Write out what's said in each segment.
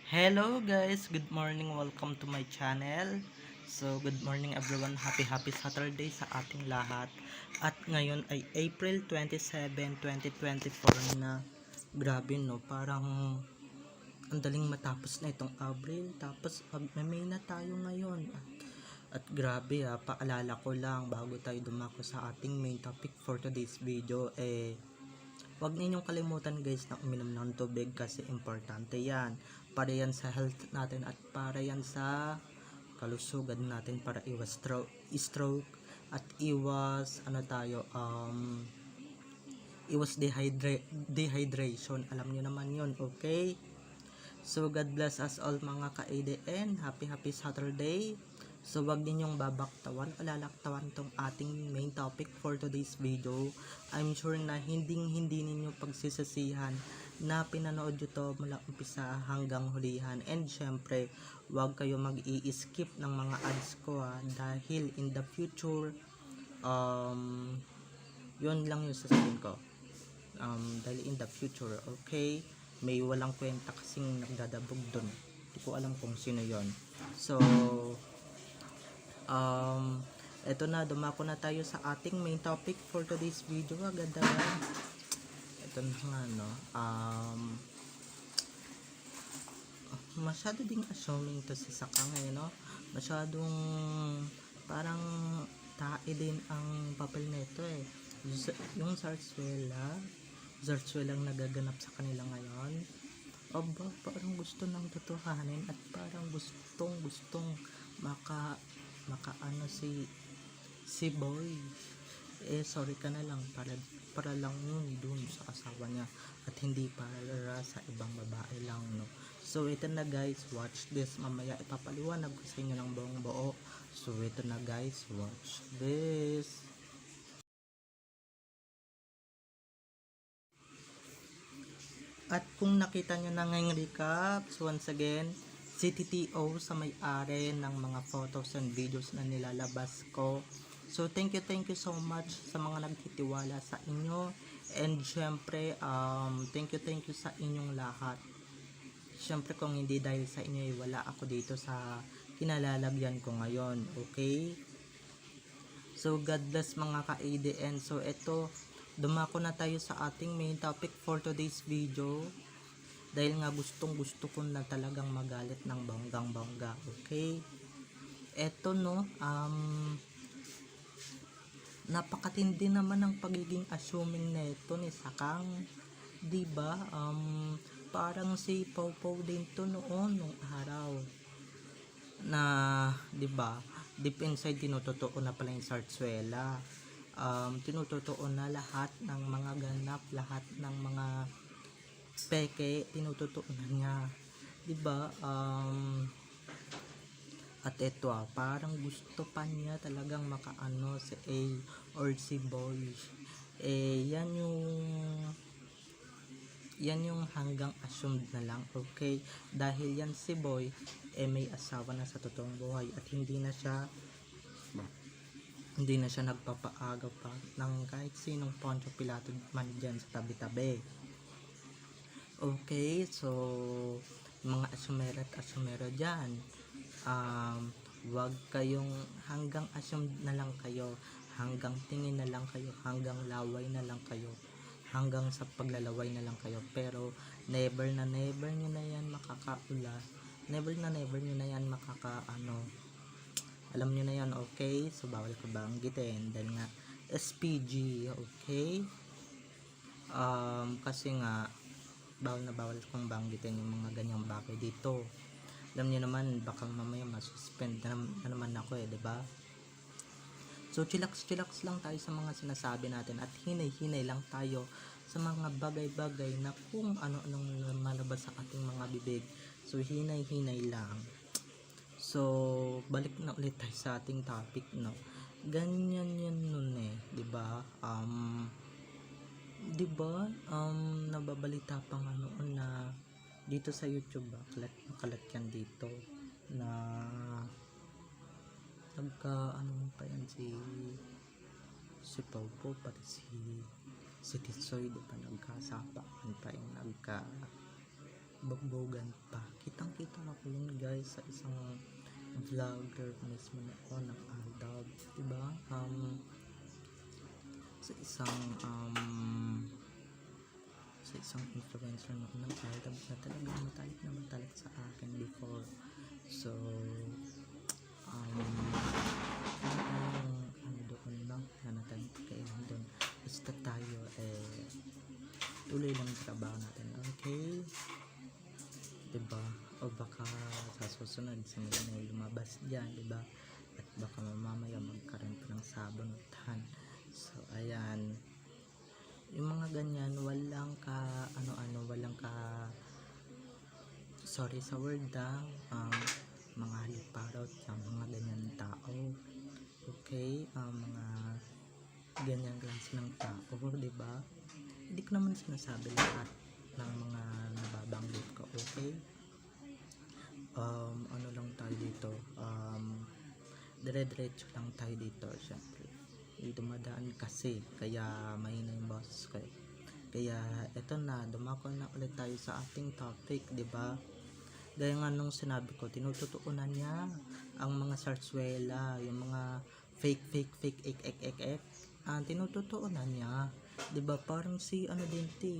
Hello guys, good morning, welcome to my channel. So good morning everyone, happy Saturday sa ating lahat. At ngayon ay April 27, 2024 na. Grabe no, parang ang daling matapos na itong April. Tapos May na tayo ngayon. At grabe paalala ko lang bago tayo dumako sa ating main topic for today's video huwag ninyong kalimutan guys na uminom ng tubig kasi importante yan. Para yan sa health natin at para yan sa kalusugan natin para iwas stroke at iwas iwas dehydration. Alam nyo naman yun, okay? So God bless us all mga ka-ADN. Happy Saturday. So wag ninyong babaktawan o lalaktawan tong ating main topic for today's video. I'm sure na hindi ninyo pagsisisihan na pinanood nyo to mula umpisa hanggang hulihan. And syempre, wag kayo mag-i-skip ng mga ads ko dahil in the future, yun lang yung sasabihin ko. Dahil in the future, okay, may walang kwenta kasing nagdadabog dun. Hindi ko alam kung sino yon. So, eto na, dumako na tayo sa ating main topic for today's video. Agad-agad. Ito na nga, no. Masyado ding assuming to si Sakang, no. Masyadong parang tae din ang papel nito yung Zarzuelang nagaganap sa kanila ngayon. Aba, parang gusto ng totohanin at parang gustong maka si boy. Sorry ka na lang para lang yun dun sa asawa niya at hindi para sa ibang babae lang, no. So ito na guys, watch this. Mamaya ipapaliwanag ko sa inyo ng buong buo. So ito na guys, watch this. At kung nakita nyo na ngayong recap, so once again, CTTO sa may-ari ng mga photos and videos na nilalabas ko. So thank you so much sa mga nagtitiwala sa inyo. And syempre, thank you sa inyong lahat. Syempre kung hindi dahil sa inyo, wala ako dito sa kinalalagyan ko ngayon. Okay? So God bless mga ka-ADN. So ito, dumako na tayo sa ating main topic for today's video dahil nga gustong gusto ko na talagang magalit ng banggang-bangga. Okay, eto no, napakatindi naman ng pagiging assuming neto ni Sakang, diba? Parang si Pau din to noon nung araw na, diba, deep inside tinutotoo na pala yung Zarzuela. Tinutotoo na lahat ng mga ganap, lahat ng mga peke, tinutotoo na niya, diba? At ito parang gusto pa niya talagang makaano si A or si Boy. Yan yung hanggang assumed na lang, okay? Dahil yan si Boy may asawa na sa totoong buhay at hindi na siya nagpapaagaw pa ng kahit sinong Poncio Pilato man dyan sa tabi-tabi. Okay, so mga asumera at asumero dyan, wag kayong hanggang assume na lang kayo, hanggang tingin na lang kayo, hanggang laway na lang kayo, hanggang sa paglalaway na lang kayo, pero never na never nyo na yan makakaula, never na never nyo na yan alam nyo na yan, okay? So bawal ka banggitin dahil nga SPG, okay? Kasi nga bawal kong banggitin yung mga ganyang bagay dito. Alam niyo naman baka mamaya masuspend na naman ako diba? So chillax lang tayo sa mga sinasabi natin at hinay-hinay lang tayo sa mga bagay-bagay na kung ano-anong malabas sa ating mga bibig. So hinay-hinay lang. So balik na ulit tayo sa ating topic, no. Ganyan yan nun diba? Diba, nababalita pa nga noon na dito sa YouTube kalat yan dito na pa yan si Paupo pati si Titsoy, diba, nagkasapakan pa yung bugbogan pa. Kitang-kita ako yun guys sa isang vlogger mismo noon ng Aldab, diba? Sa isang influencer noon ng Aldab na talagang matalik sa akin before. So doon lang nanatay kayo doon. Basta tayo tuloy lang yung trabaho natin, okay? Diba? O baka sa susunod sa mga may lumabas dyan, diba? At baka mamaya magkaroon pa ng sabunutan. So ayan, yung mga ganyan, walang ka sorry sa word mga haliparot, yung mga ganyan tao, okay? Mga ganyan klase ng tao, diba? Hindi ko naman sinasabi lahat ng mga nababanggit ko, okay? Ano lang tayo dito, dire-diretso lang tayo dito. Syempre dumadaan kasi, kaya mahina yung boses ko. Kaya eto na, dumako na ulit tayo sa ating topic, diba? Gaya nga nung sinabi ko, tinututuunan niya ang mga sarsuela, yung mga fake ek, tinututuunan niya, diba? Parang si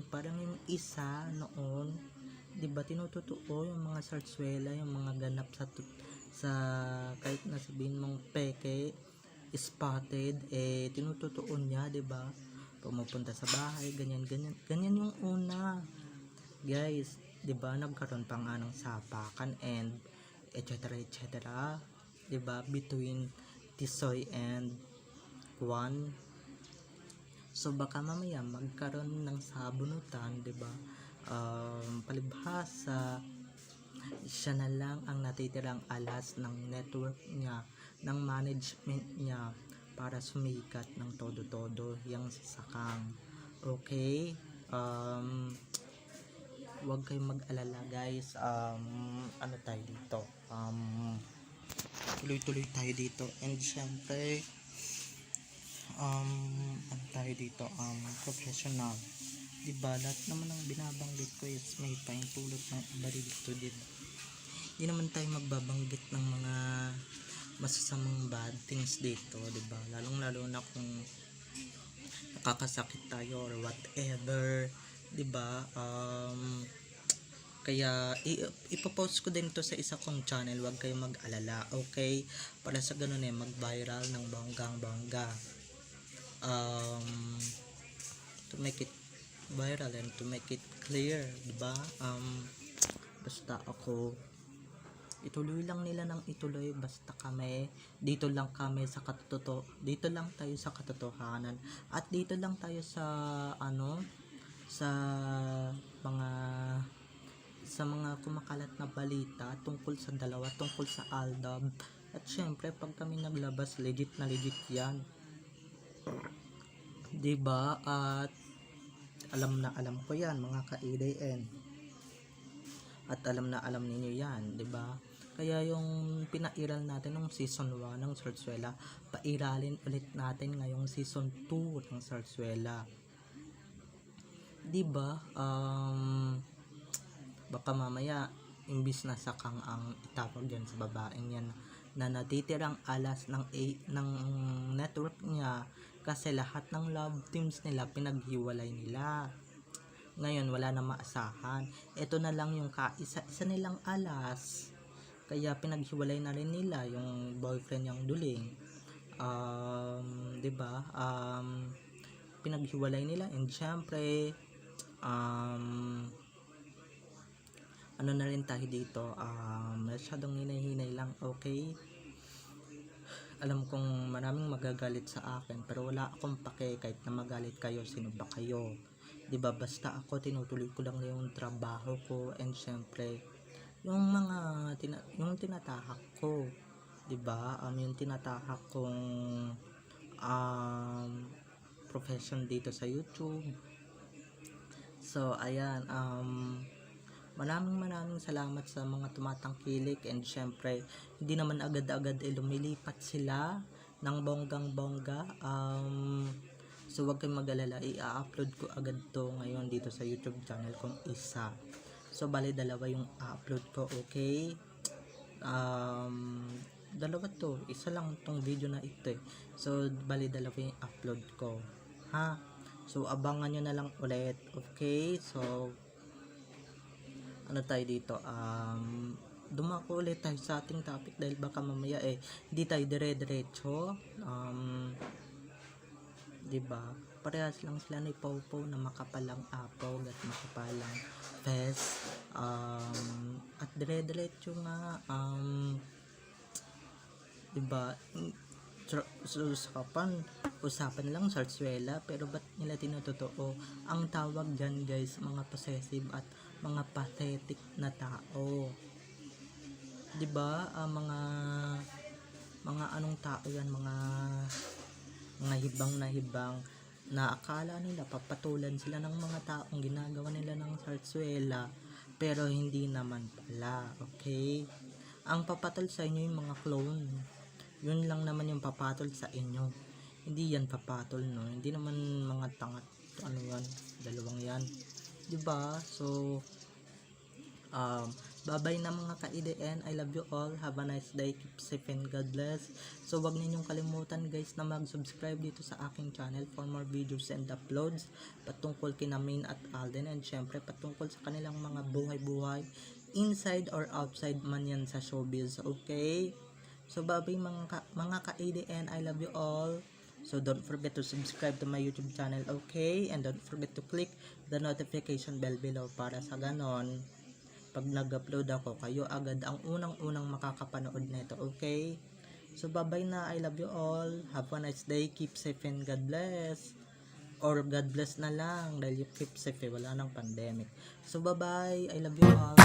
parang yung isa noon, diba, tinututuo yung mga sarsuela, yung mga ganap sa kahit na sabihin mong peke, spotted, tinututuon niya, diba? Pumupunta sa bahay, ganyan yung una, guys, diba? Nagkaroon pa nga ng sapakan and etc, diba, between Tisoy and Juan. So baka mamaya magkaroon ng sabunutan, diba? Palibhasa siya na lang ang natitirang alas ng network niya, ng management niya, para sumikat ng todo yung sasakang, okay? Huwag kayong mag-alala guys. Ano tayo dito, tuloy tayo dito, and syempre ano tayo dito, professional, diba? Lahat naman ang binabanggit ko is may paintulot ng iba dito, diba? Hindi naman tayo magbabanggit ng mga masasamang bad things dito, diba? Lalong na kung nakakasakit tayo or whatever, diba? Kaya ipopost ko din to sa isa kong channel, wag kayong mag-alala, okay? Para sa ganun mag-viral ng bonggang-bongga, to make it viral and to make it clear, diba? Basta ako, ituloy lang nila ng ituloy, basta kami dito lang tayo sa katotohanan, at dito lang tayo sa sa mga kumakalat na balita tungkol sa Aldab. At syempre pag kami naglabas, legit na legit yan, diba? At alam ko yan mga ka-ADN, at alam ninyo yan, diba? Kaya yung pinairal natin nung season 1 ng Sarsuela, pairalin ulit natin ngayong season 2 ng Sarsuela, diba? Baka mamaya imbis na sakang ang itapag dyan sa babaeng yan na natitirang alas ng network niya, kasi lahat ng love teams nila pinaghiwalay nila. Ngayon wala na maasahan, ito na lang yung kaisa-isa nilang alas, kaya pinaghiwalay na rin nila yung boyfriend yung duling, diba? Pinaghiwalay nila, and syempre ano na rin tayo dito, masyadong hinay lang, okay? Alam kong maraming magagalit sa akin, pero wala akong pake kahit na magalit kayo, sino ba kayo, diba? Basta ako tinutuloy ko lang yung trabaho ko, and syempre yung yung tinatahak ko, diba? Yung tinatahak kong profession dito sa YouTube. So ayan, maraming salamat sa mga tumatangkilik, and syempre hindi naman agad-agad lumilipat sila ng bonggang-bongga. So wag kayong mag-alala, i-upload ko agad to ngayon dito sa YouTube channel kong isa. So bali dalawa yung upload ko, okay? Dalawa to, isa lang tong video na ito eh. So bali dalawa yung upload ko, ha? So abangan nyo na lang ulit, okay? So ano tayo dito, dumako ulit tayo sa ating topic dahil baka mamaya hindi tayo dire-diretso. 'Di ba? Parehas lang sila ni Popo na makapalang apog at makapalang fest. At dire-diretso nga, 'di ba? Usapan lang sarsuela, pero ba't nila tinutotoo? Ang tawag dyan guys, mga possessive at mga pathetic na tao. 'Di ba? Mga anong tao yan, mga hibang na hibang na akala nila papatulan sila ng mga taong ginagawa nila ng sarsuela, pero hindi naman pala, okay? Ang papatol sa inyo yung mga clone, yun lang naman yung papatol sa inyo, hindi yan papatol, no? Hindi naman mga tangat, ano yan, dalawang yan, 'di ba? So bye-bye na mga ka-IDN. I love you all. Have a nice day. Keep safe and God bless. So wag ninyong kalimutan guys na mag-subscribe dito sa aking channel for more videos and uploads patungkol kina Main at Alden, and syempre patungkol sa kanilang mga buhay-buhay inside or outside man yan sa showbiz, okay? So bye-bye mga ka-IDN. I love you all. So don't forget to subscribe to my YouTube channel, okay? And don't forget to click the notification bell below para sa ganon pag nag-upload ako, kayo agad ang unang-unang makakapanood nito, okay? So bye-bye na. I love you all. Have a nice day. Keep safe and God bless. Or God bless na lang dahil you keep safe, wala nang pandemic. So bye-bye. I love you all.